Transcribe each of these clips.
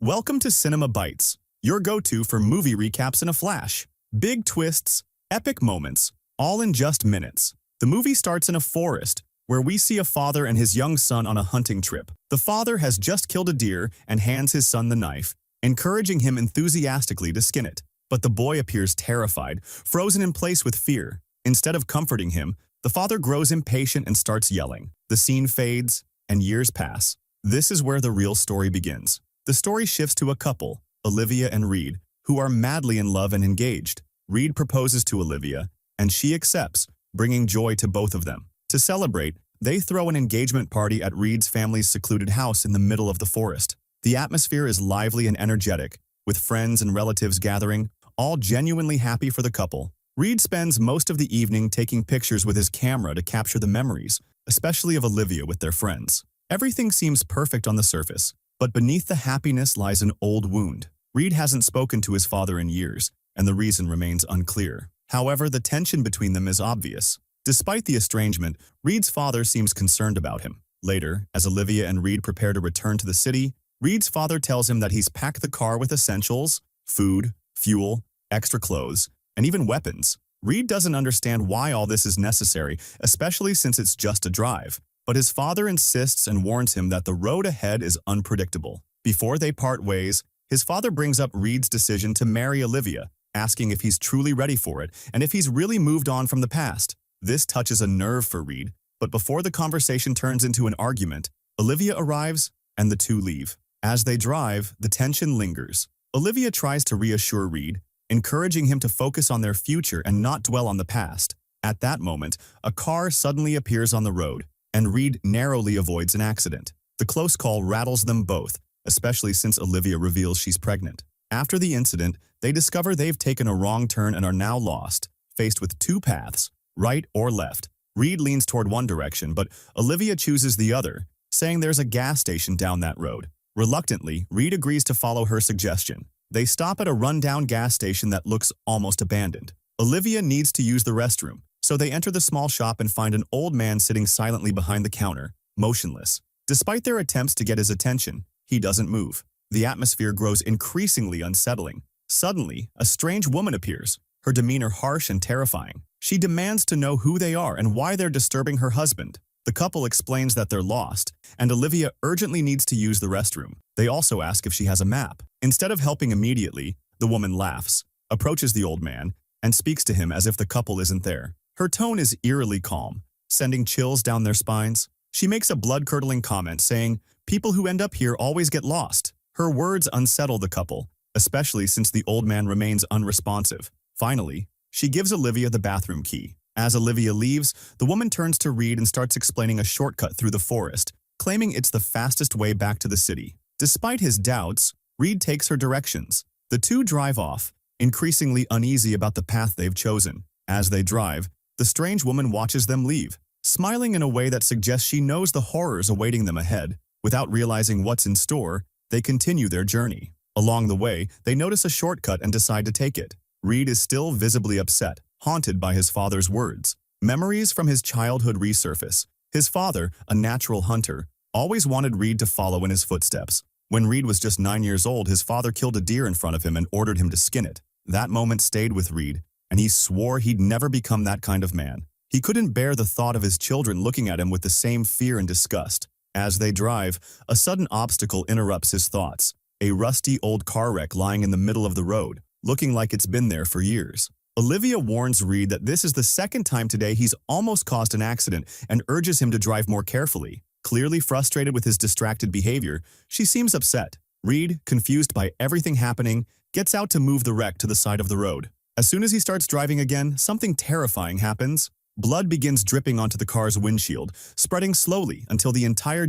Welcome to Cinema Bites, your go-to for movie recaps in a flash. Big twists, epic moments, all in just minutes. The movie starts in a forest, where we see a father and his young son on a hunting trip. The father has just killed a deer and hands his son the knife, encouraging him enthusiastically to skin it. But the boy appears terrified, frozen in place with fear. Instead of comforting him, the father grows impatient and starts yelling. The scene fades, and years pass. This is where the real story begins. The story shifts to a couple, Olivia and Reed, who are madly in love and engaged. Reed proposes to Olivia, and she accepts, bringing joy to both of them. To celebrate, they throw an engagement party at Reed's family's secluded house in the middle of the forest. The atmosphere is lively and energetic, with friends and relatives gathering, all genuinely happy for the couple. Reed spends most of the evening taking pictures with his camera to capture the memories, especially of Olivia with their friends. Everything seems perfect on the surface, but beneath the happiness lies an old wound. Reed hasn't spoken to his father in years, and the reason remains unclear. However, the tension between them is obvious. Despite the estrangement, Reed's father seems concerned about him. Later, as Olivia and Reed prepare to return to the city, Reed's father tells him that he's packed the car with essentials, food, fuel, extra clothes, and even weapons. Reed doesn't understand why all this is necessary, especially since it's just a drive. But his father insists and warns him that the road ahead is unpredictable. Before they part ways, his father brings up Reed's decision to marry Olivia, asking if he's truly ready for it and if he's really moved on from the past. This touches a nerve for Reed, but before the conversation turns into an argument, Olivia arrives and the two leave. As they drive, the tension lingers. Olivia tries to reassure Reed, encouraging him to focus on their future and not dwell on the past. At that moment, a car suddenly appears on the road, and Reed narrowly avoids an accident. The close call rattles them both, especially since Olivia reveals she's pregnant. After the incident, they discover they've taken a wrong turn and are now lost, faced with two paths, right or left. Reed leans toward one direction, but Olivia chooses the other, saying there's a gas station down that road. Reluctantly, Reed agrees to follow her suggestion. They stop at a rundown gas station that looks almost abandoned. Olivia needs to use the restroom, so they enter the small shop and find an old man sitting silently behind the counter, motionless. Despite their attempts to get his attention, he doesn't move. The atmosphere grows increasingly unsettling. Suddenly, a strange woman appears, her demeanor harsh and terrifying. She demands to know who they are and why they're disturbing her husband. The couple explains that they're lost, and Olivia urgently needs to use the restroom. They also ask if she has a map. Instead of helping immediately, the woman laughs, approaches the old man, and speaks to him as if the couple isn't there. Her tone is eerily calm, sending chills down their spines. She makes a blood-curdling comment saying, "People who end up here always get lost." Her words unsettle the couple, especially since the old man remains unresponsive. Finally, she gives Olivia the bathroom key. As Olivia leaves, the woman turns to Reed and starts explaining a shortcut through the forest, claiming it's the fastest way back to the city. Despite his doubts, Reed takes her directions. The two drive off, increasingly uneasy about the path they've chosen. As they drive, the strange woman watches them leave, smiling in a way that suggests she knows the horrors awaiting them ahead. Without realizing what's in store, they continue their journey. Along the way, they notice a shortcut and decide to take it. Reed is still visibly upset, haunted by his father's words. Memories from his childhood resurface. His father, a natural hunter, always wanted Reed to follow in his footsteps. When Reed was just 9 years old, his father killed a deer in front of him and ordered him to skin it. That moment stayed with Reed, and he swore he'd never become that kind of man. He couldn't bear the thought of his children looking at him with the same fear and disgust. As they drive, a sudden obstacle interrupts his thoughts. A rusty old car wreck lying in the middle of the road, looking like it's been there for years. Olivia warns Reed that this is the second time today he's almost caused an accident and urges him to drive more carefully. Clearly frustrated with his distracted behavior, she seems upset. Reed, confused by everything happening, gets out to move the wreck to the side of the road. As soon as he starts driving again, something terrifying happens. Blood begins dripping onto the car's windshield, spreading slowly until the entire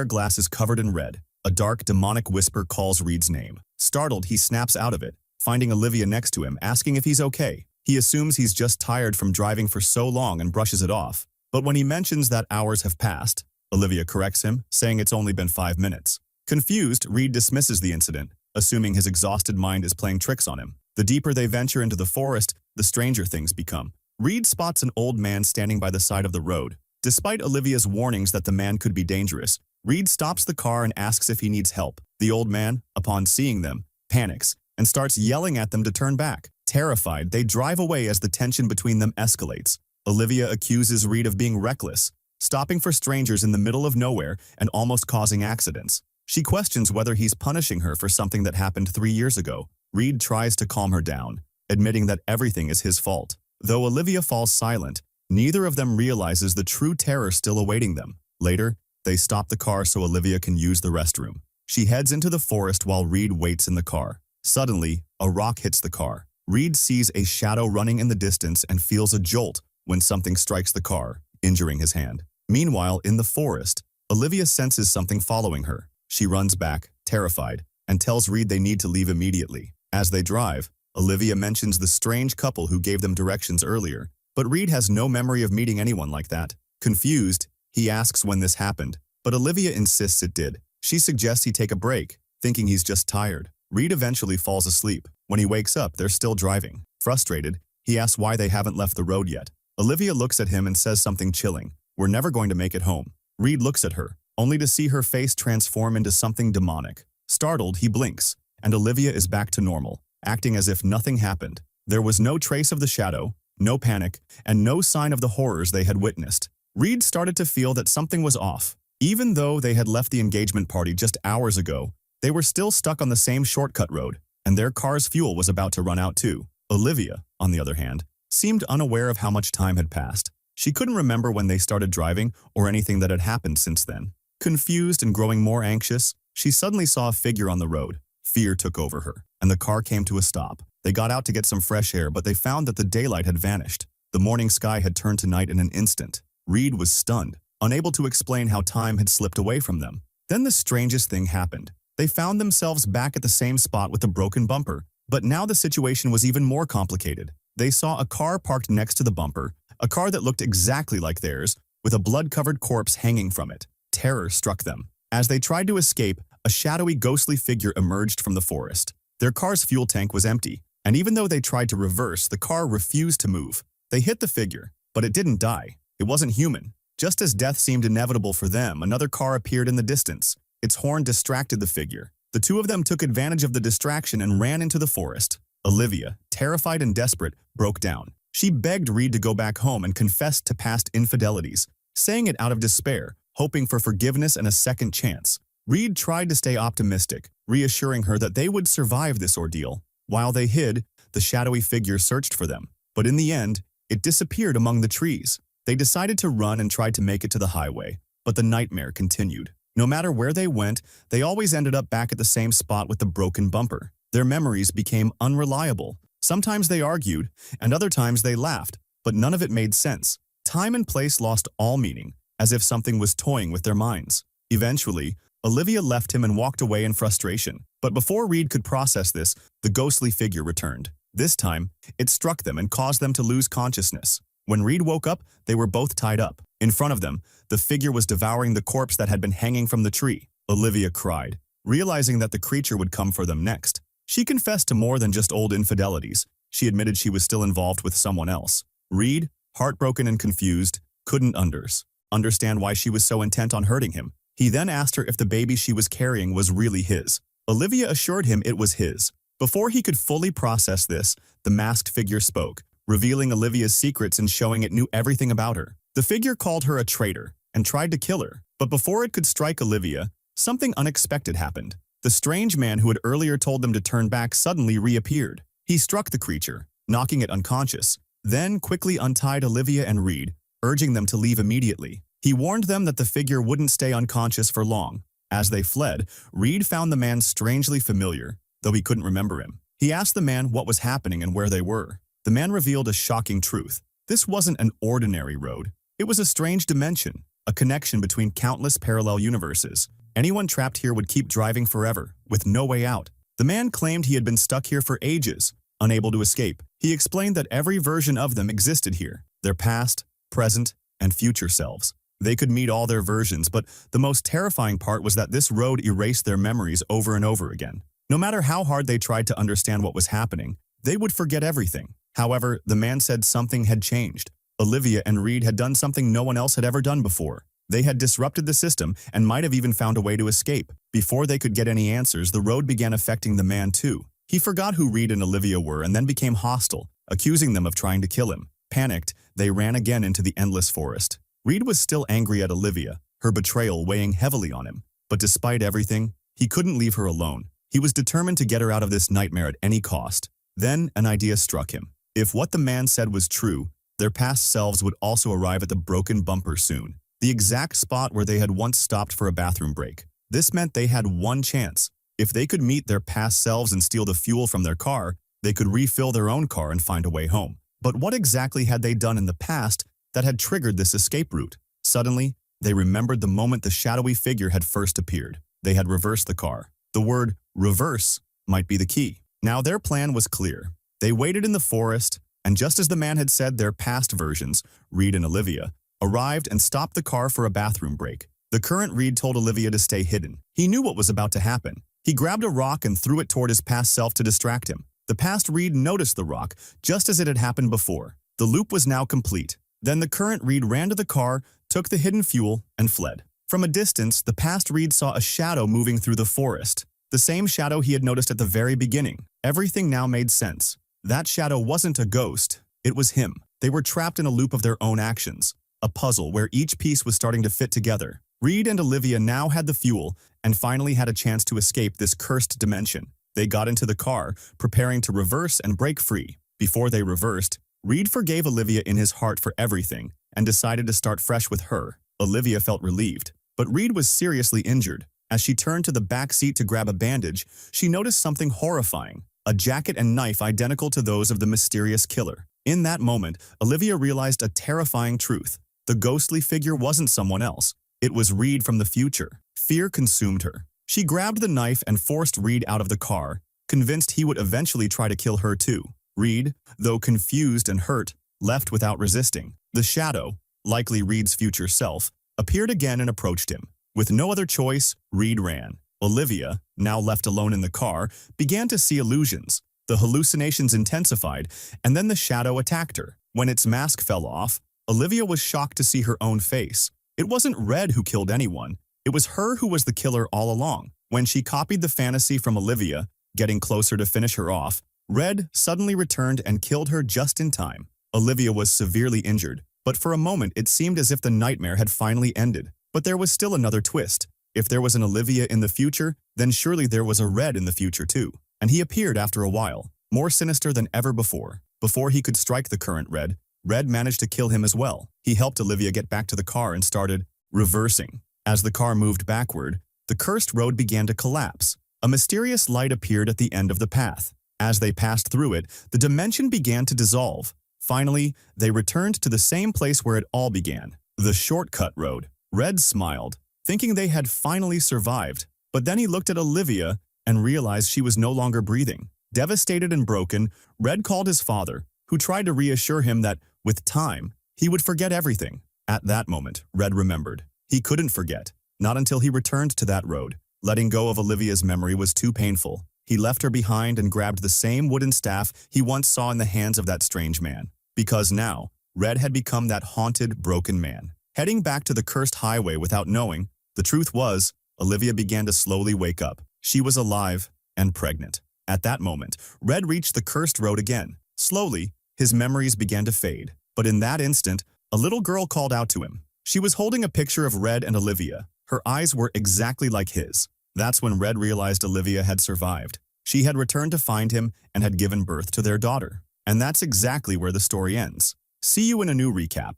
glass is covered in red. A dark, demonic whisper calls Reed's name. Startled, he snaps out of it, finding Olivia next to him, asking if he's okay. He assumes he's just tired from driving for so long and brushes it off. But when he mentions that hours have passed, Olivia corrects him, saying it's only been 5 minutes. Confused, Reed dismisses the incident, assuming his exhausted mind is playing tricks on him. The deeper they venture into the forest, the stranger things become. Reed spots an old man standing by the side of the road. Despite Olivia's warnings that the man could be dangerous, Reed stops the car and asks if he needs help. The old man, upon seeing them, panics and starts yelling at them to turn back. Terrified, they drive away as the tension between them escalates. Olivia accuses Reed of being reckless, stopping for strangers in the middle of nowhere and almost causing accidents. She questions whether he's punishing her for something that happened 3 years ago. Reed tries to calm her down, admitting that everything is his fault. Though Olivia falls silent, neither of them realizes the true terror still awaiting them. Later, they stop the car so Olivia can use the restroom. She heads into the forest while Reed waits in the car. Suddenly, a rock hits the car. Reed sees a shadow running in the distance and feels a jolt when something strikes the car, injuring his hand. Meanwhile, in the forest, Olivia senses something following her. She runs back, terrified, and tells Reed they need to leave immediately. As they drive, Olivia mentions the strange couple who gave them directions earlier, but Reed has no memory of meeting anyone like that. Confused, he asks when this happened, but Olivia insists it did. She suggests he take a break, thinking he's just tired. Reed eventually falls asleep. When he wakes up, they're still driving. Frustrated, he asks why they haven't left the road yet. Olivia looks at him and says something chilling. "We're never going to make it home." Reed looks at her, only to see her face transform into something demonic. Startled, he blinks, and Olivia is back to normal, acting as if nothing happened. There was no trace of the shadow, no panic, and no sign of the horrors they had witnessed. Reed started to feel that something was off. Even though they had left the engagement party just hours ago, they were still stuck on the same shortcut road, and their car's fuel was about to run out too. Olivia, on the other hand, seemed unaware of how much time had passed. She couldn't remember when they started driving or anything that had happened since then. Confused and growing more anxious, she suddenly saw a figure on the road. Fear took over her, and the car came to a stop. They got out to get some fresh air, but they found that the daylight had vanished. The morning sky had turned to night in an instant. Reed was stunned, unable to explain how time had slipped away from them. Then the strangest thing happened. They found themselves back at the same spot with the broken bumper, but now the situation was even more complicated. They saw a car parked next to the bumper, a car that looked exactly like theirs, with a blood-covered corpse hanging from it. Terror struck them. As they tried to escape, a shadowy, ghostly figure emerged from the forest. Their car's fuel tank was empty, and even though they tried to reverse, the car refused to move. They hit the figure, but it didn't die. It wasn't human. Just as death seemed inevitable for them, another car appeared in the distance. Its horn distracted the figure. The two of them took advantage of the distraction and ran into the forest. Olivia, terrified and desperate, broke down. She begged Reed to go back home and confessed to past infidelities, saying it out of despair, hoping for forgiveness and a second chance. Reed tried to stay optimistic, reassuring her that they would survive this ordeal. While they hid, the shadowy figure searched for them, but in the end, it disappeared among the trees. They decided to run and tried to make it to the highway, but the nightmare continued. No matter where they went, they always ended up back at the same spot with the broken bumper. Their memories became unreliable. Sometimes they argued, and other times they laughed, but none of it made sense. Time and place lost all meaning, as if something was toying with their minds. Eventually, Olivia left him and walked away in frustration. But before Reed could process this, the ghostly figure returned. This time, it struck them and caused them to lose consciousness. When Reed woke up, they were both tied up. In front of them, the figure was devouring the corpse that had been hanging from the tree. Olivia cried, realizing that the creature would come for them next. She confessed to more than just old infidelities. She admitted she was still involved with someone else. Reed, heartbroken and confused, couldn't understand why she was so intent on hurting him. He then asked her if the baby she was carrying was really his. Olivia assured him it was his. Before he could fully process this, the masked figure spoke, revealing Olivia's secrets and showing it knew everything about her. The figure called her a traitor and tried to kill her, but before it could strike Olivia, something unexpected happened. The strange man who had earlier told them to turn back suddenly reappeared. He struck the creature, knocking it unconscious, then quickly untied Olivia and Reed, urging them to leave immediately. He warned them that the figure wouldn't stay unconscious for long. As they fled, Reed found the man strangely familiar, though he couldn't remember him. He asked the man what was happening and where they were. The man revealed a shocking truth. This wasn't an ordinary road. It was a strange dimension, a connection between countless parallel universes. Anyone trapped here would keep driving forever, with no way out. The man claimed he had been stuck here for ages, unable to escape. He explained that every version of them existed here, their past, present, and future selves. They could meet all their versions, but the most terrifying part was that this road erased their memories over and over again. No matter how hard they tried to understand what was happening, they would forget everything. However, the man said something had changed. Olivia and Reed had done something no one else had ever done before. They had disrupted the system and might have even found a way to escape. Before they could get any answers, the road began affecting the man too. He forgot who Reed and Olivia were and then became hostile, accusing them of trying to kill him. Panicked, they ran again into the endless forest. Reed was still angry at Olivia, her betrayal weighing heavily on him. But despite everything, he couldn't leave her alone. He was determined to get her out of this nightmare at any cost. Then an idea struck him. If what the man said was true, their past selves would also arrive at the broken bumper soon, the exact spot where they had once stopped for a bathroom break. This meant they had one chance. If they could meet their past selves and steal the fuel from their car, they could refill their own car and find a way home. But what exactly had they done in the past that had triggered this escape route? Suddenly, they remembered the moment the shadowy figure had first appeared. They had reversed the car. The word reverse might be the key. Now their plan was clear. They waited in the forest, and just as the man had said, their past versions, Reed and Olivia, arrived and stopped the car for a bathroom break. The current Reed told Olivia to stay hidden. He knew what was about to happen. He grabbed a rock and threw it toward his past self to distract him. The past Reed noticed the rock, just as it had happened before. The loop was now complete. Then the current Reed ran to the car, took the hidden fuel, and fled. From a distance, the past Reed saw a shadow moving through the forest. The same shadow he had noticed at the very beginning. Everything now made sense. That shadow wasn't a ghost. It was him. They were trapped in a loop of their own actions. A puzzle where each piece was starting to fit together. Reed and Olivia now had the fuel and finally had a chance to escape this cursed dimension. They got into the car, preparing to reverse and break free. Before they reversed, Reed forgave Olivia in his heart for everything and decided to start fresh with her. Olivia felt relieved, but Reed was seriously injured. As she turned to the back seat to grab a bandage, she noticed something horrifying, a jacket and knife identical to those of the mysterious killer. In that moment, Olivia realized a terrifying truth. The ghostly figure wasn't someone else. It was Reed from the future. Fear consumed her. She grabbed the knife and forced Reed out of the car, convinced he would eventually try to kill her too. Reed, though confused and hurt, left without resisting. The shadow, likely Reed's future self, appeared again and approached him. With no other choice, Reed ran. Olivia, now left alone in the car, began to see illusions. The hallucinations intensified, and then the shadow attacked her. When its mask fell off, Olivia was shocked to see her own face. It wasn't Red who killed anyone. It was her who was the killer all along. When she copied the fantasy from Olivia, getting closer to finish her off, Red suddenly returned and killed her just in time. Olivia was severely injured, but for a moment it seemed as if the nightmare had finally ended. But there was still another twist. If there was an Olivia in the future, then surely there was a Red in the future too. And he appeared after a while, more sinister than ever before. Before he could strike the current Red, Red managed to kill him as well. He helped Olivia get back to the car and started reversing. As the car moved backward, the cursed road began to collapse. A mysterious light appeared at the end of the path. As they passed through it, the dimension began to dissolve. Finally, they returned to the same place where it all began, the shortcut road. Red smiled, thinking they had finally survived. But then he looked at Olivia and realized she was no longer breathing. Devastated and broken, Red called his father, who tried to reassure him that, with time, he would forget everything. At that moment, Red remembered. He couldn't forget, not until he returned to that road. Letting go of Olivia's memory was too painful. He left her behind and grabbed the same wooden staff he once saw in the hands of that strange man. Because now, Red had become that haunted, broken man. Heading back to the cursed highway without knowing, the truth was, Olivia began to slowly wake up. She was alive and pregnant. At that moment, Red reached the cursed road again. Slowly, his memories began to fade. But in that instant, a little girl called out to him. She was holding a picture of Red and Olivia. Her eyes were exactly like his. That's when Red realized Olivia had survived. She had returned to find him and had given birth to their daughter. And that's exactly where the story ends. See you in a new recap.